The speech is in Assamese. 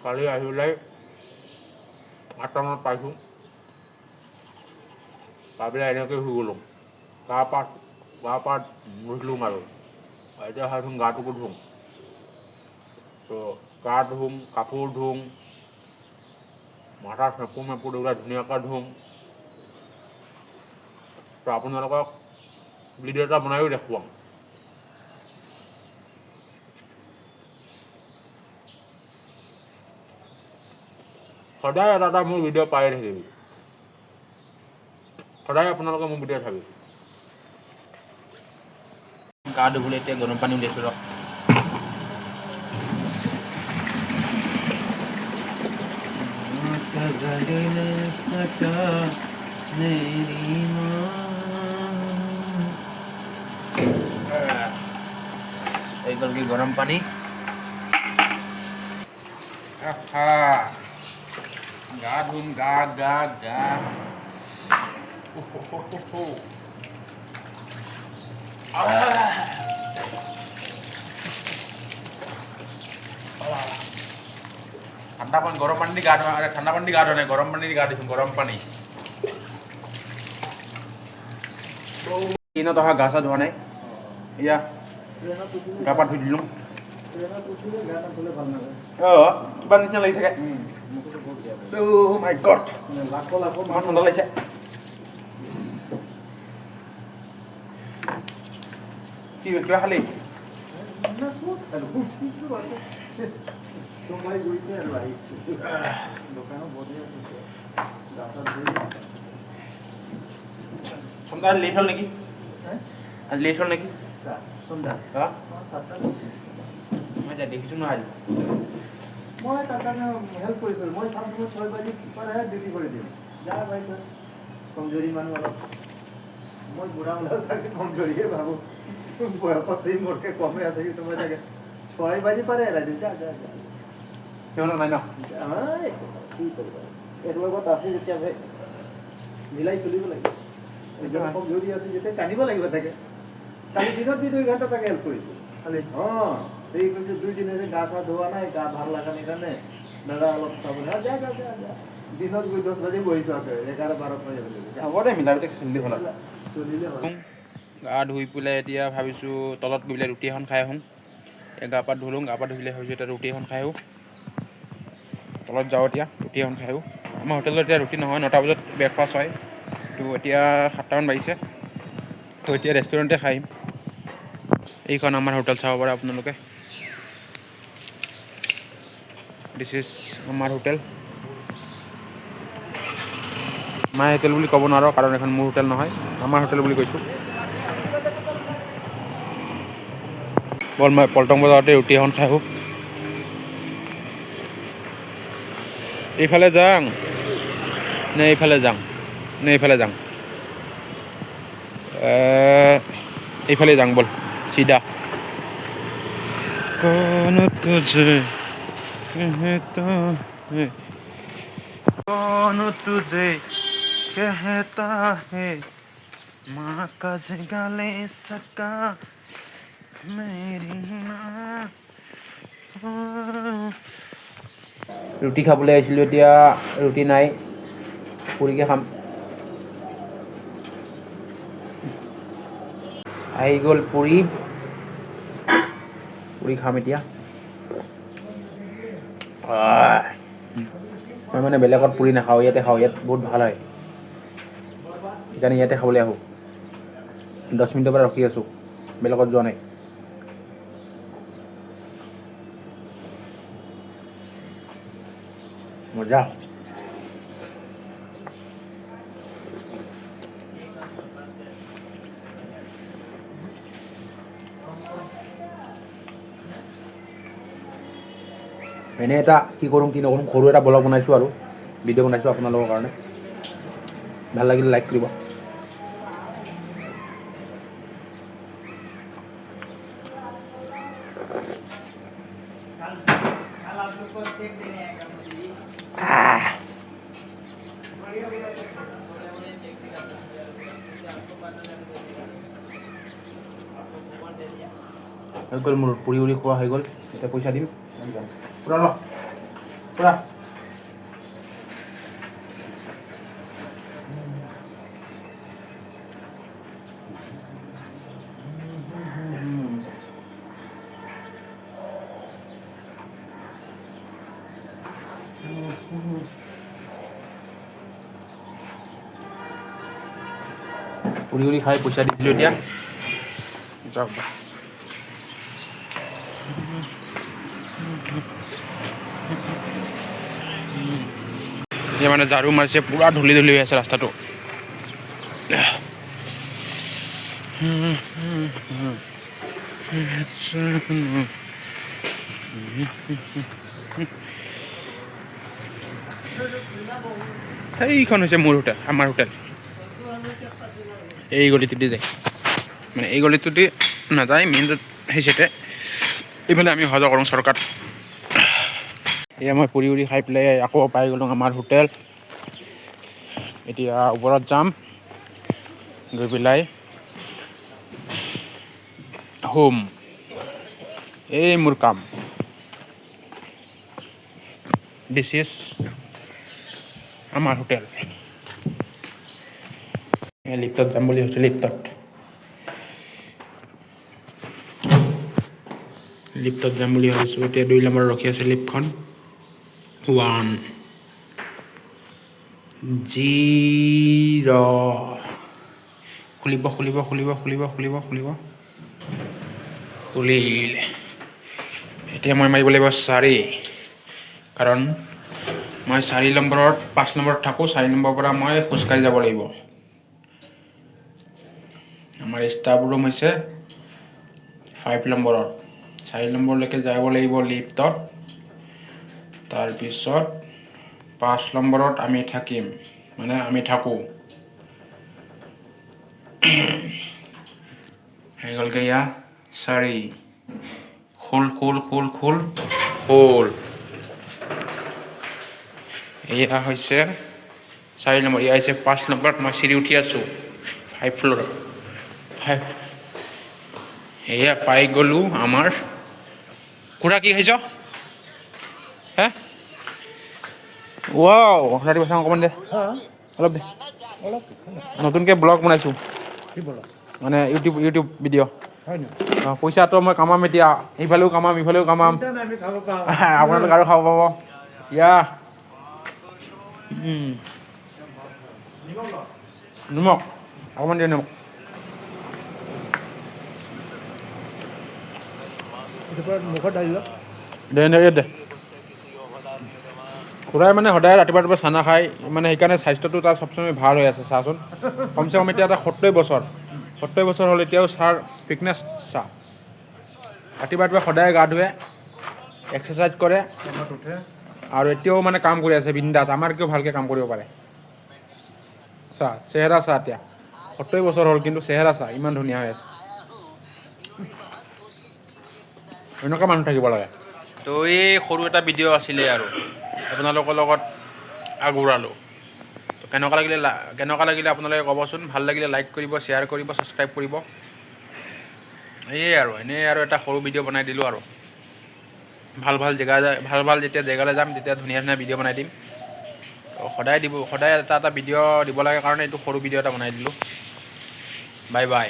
কালি আহি পেলাই 8টা মানত পাইছোঁ পাই পেলাই এনেকৈ শুই গ'লোঁ গা পা ধুলোঁ আৰু এতিয়া ভাবিছোঁ গাটোকো ধুওঁ তো গা ধুম কাপোৰ ধুম মাথা চেপু মেপু এইবিলাক ধুনীয়াকৈ ধুম তো আপোনালোকক ভিডিঅ' এটা বনায়ো দেখুৱাম সদায় এটা মোৰ ভিডিঅ' পায়ে থাকিবি সদায় আপোনালোকে মোৰ ভিডিঅ' চাবি গা ধুবলৈ এতিয়া গৰম পানী উলিয়াইছোঁ ৰ এই গ'ল কি গৰম পানী গা ধুম গা ঠাণ্ডা পানী গৰম পানী দি গা ধোৱা ঠাণ্ডা পানী দি গা ধোৱা নাই গৰম পানী দি গা ধুইছোঁ গৰম পানী দিনত অহা গা চা ধোৱা নাই এয়া গা পা ধুই দিলোঁ কিবা নিচিনা লাগি থাকে মাই গড ইমান ঠাণ্ডা লাগিছে কি কিবা খালি সন্ধ্যা লেট হ'ল নেকি আজি লেট হ'ল নেকি মই দেখিছোঁ নহয় আজি মই তাৰ কাৰণে হেল্প কৰিছিলোঁ মই চাম 6 বাজিৰ পৰাহে ডিউটি কৰি দিওঁ যা ভাই ছাৰ কমজোৰি মানুহ অলপ মই বুঢ়া হ'লেও তাকে কমজোৰিয়ে ভাবোঁ বয়সত মোতকৈ কমে আছে কিন্তু মই তাকে 6 বাজি পাৰে ৰাজু যা সিহঁতৰ নাই ন কি কৰিবা এক লগত আছে যেতিয়া ভাই মিলাই চলিব লাগিব এতিয়া কমজোৰি আছে যেতিয়া টানিব লাগিব তাকে কালি দিনত 2 ঘণ্টা তাকে হেল্প কৰিছোঁ খালি এই কৈছে 2 দিন গা চা ধোৱা নাই গা ভাল লগা নাই কাৰণে দাদা অলপ চাব যা দিনত গৈ 10 বাজি বহিছোঁ আকৌ 11-12 বাজি হ'ব দে মিলাবতে চলিলে হ'ল চলিলে হ'ল গা ধুই পেলাই এতিয়া ভাবিছোঁ তলত গৈ পেলাই ৰুটি এখন খাই আহোঁ গা পা ধুলোঁ গা পা ধুই পেলাই ভাবিছোঁ এতিয়া ৰুটি এখন খাই আহোঁ তলত যাওঁ এতিয়া ৰুটি এখন খাই আহোঁ আমাৰ হোটেলত এতিয়া ৰুটি নহয় 9টা বজাত ব্ৰেকফাষ্ট হয় তো এতিয়া 7টামান বাজিছে তো এতিয়া ৰেষ্টুৰেণ্টে খাই আহিম এইখন আমাৰ হোটেল চাব পাৰে আপোনালোকে দিছ ইজ আমাৰ হোটেল মাই হোটেল বুলি ক'ব নোৱাৰোঁ কাৰণ এখন মোৰ হোটেল নহয় আমাৰ হোটেল বুলি কৈছোঁ বল মই পল্টন বজাৰতে ৰুটি এখন খাই আহোঁ এইফালে যাওঁ নে এইফালে যাওঁ এইফালে যাওঁ বল চিধা कौन तुझे कहता है कौन तुझे कहता है माँ का जगह ले सका मेरी माँ ৰুটি খাবলৈ আহিছিলোঁ এতিয়া ৰুটি নাই পুৰিকে খাম আহি গ'ল পুৰি খাম এতিয়া মই মানে বেলেগত পুৰি নাখাওঁ ইয়াতে খাওঁ ইয়াত বহুত ভাল হয় সেইকাৰণে ইয়াতে খাবলৈ আহোঁ 10 মিনিটৰ পৰা ৰখি আছোঁ বেলেগত যোৱা নাই মজা এনে এটা কি কৰোঁ কি নকৰোঁ সৰু এটা ব্লগ বনাইছোঁ আৰু ভিডিঅ' বনাইছোঁ আপোনালোকৰ কাৰণে ভাল লাগিলে লাইক কৰিব হৈ গ'ল মোৰ পুৰি উৰি খোৱা হৈ গ'ল এতিয়া পইচা দিম পুৰা ল পুৰা পুৰি উৰি খাই পইচা দি দিলোঁ এতিয়া যাওক এতিয়া মানে ঝাৰু মাৰিছে পুৰা ধূলি ধূলি হৈ আছে ৰাস্তাটো সেইখন হৈছে মোৰ হোটেল আমাৰ হোটেল এই গলিটোদি যায় মানে এই গলিটোদি নাযায় মেইন ৰোড সেইচেতে এইফালে আমি অহা যোৱা কৰোঁ চৰকাত এয়া মই পুৰি উৰি খাই পেলাই আকৌ পাই গ'লোঁ আমাৰ হোটেল এতিয়া ওপৰত যাম গৈ পেলাই হোম এই মোৰ কাম দিছ ইজ আমাৰ হোটেল লিফ্টত যাম বুলি ভাবিছোঁ লিফ্টত যাম বুলি ভাবিছোঁ এতিয়া 2 নম্বৰ ৰখি আছে লিফ্টখন 1 0 খুলিব খুলিলে এতিয়া মই মাৰিব লাগিব 4 কাৰণ মই 4 নম্বৰত 5 নম্বৰত থাকোঁ 4 নম্বৰৰ পৰা মই খোজকাঢ়ি যাব লাগিব আমাৰ ষ্টাফ ৰুম হৈছে 5 নম্বৰত 4 নম্বৰলৈকে যাব লাগিব লিফ্টত তাৰপিছত 5 নম্বৰত আমি থাকিম মানে আমি থাকোঁ হৈ গ'লগৈ এয়া 4 খোল এয়া হৈছে 4 নম্বৰ এয়া হৈছে 5 নম্বৰত মই চিৰি উঠি আছোঁ 5 ফ্ল'ৰত এয়া পাই গ'লোঁ আমাৰ খুৰা কি খাইছ হে ৱাও ৰাতিপুৱা চাওঁ অকণমান দে অলপ দে নতুনকৈ ব্লগ বনাইছোঁ মানে ইউটিউব ভিডিঅ' পইচাটো মই কামাম এতিয়া ইফালেও কামাম আপোনালোক আৰু খাব পাব ইয়া নিমখ অকণমান দিয়ে নিমখ দে খুৰাই মানে সদায় ৰাতিপুৱা চানা খায় মানে সেইকাৰণে স্বাস্থ্যটো তাৰ চবচমে ভাল হৈ আছে চাচোন কমচে কম এতিয়া এটা 70 বছৰ হ'ল এতিয়াও ছাৰ ফিটনেছ চা ৰাতিপুৱা সদায় গা ধুৱে এক্সাৰচাইজ কৰে আৰু এতিয়াও মানে কাম কৰি আছে বিন্দাছ আমাতকৈও ভালকৈ কাম কৰিব পাৰে চা চেহেৰা চা এতিয়া 70 বছৰ হ'ল কিন্তু চেহেৰা চা ইমান ধুনীয়া হৈ আছে এনেকুৱা মানুহ থাকিব লাগে তো এই সৰু এটা ভিডিঅ' আছিলে আৰু আপোনালোকৰ লগত আগবঢ়ালোঁ তো কেনেকুৱা লাগিলে আপোনালোকে ক'বচোন ভাল লাগিলে লাইক কৰিব শ্বেয়াৰ কৰিব ছাবস্ক্ৰাইব কৰিব এয়ে আৰু এনেই আৰু এটা সৰু ভিডিঅ' বনাই দিলোঁ আৰু ভাল যেতিয়া জেগালৈ যাম তেতিয়া ধুনীয়া ভিডিঅ' বনাই দিম সদায় এটা ভিডিঅ' দিব লাগে কাৰণে এইটো সৰু ভিডিঅ' এটা বনাই দিলোঁ বাই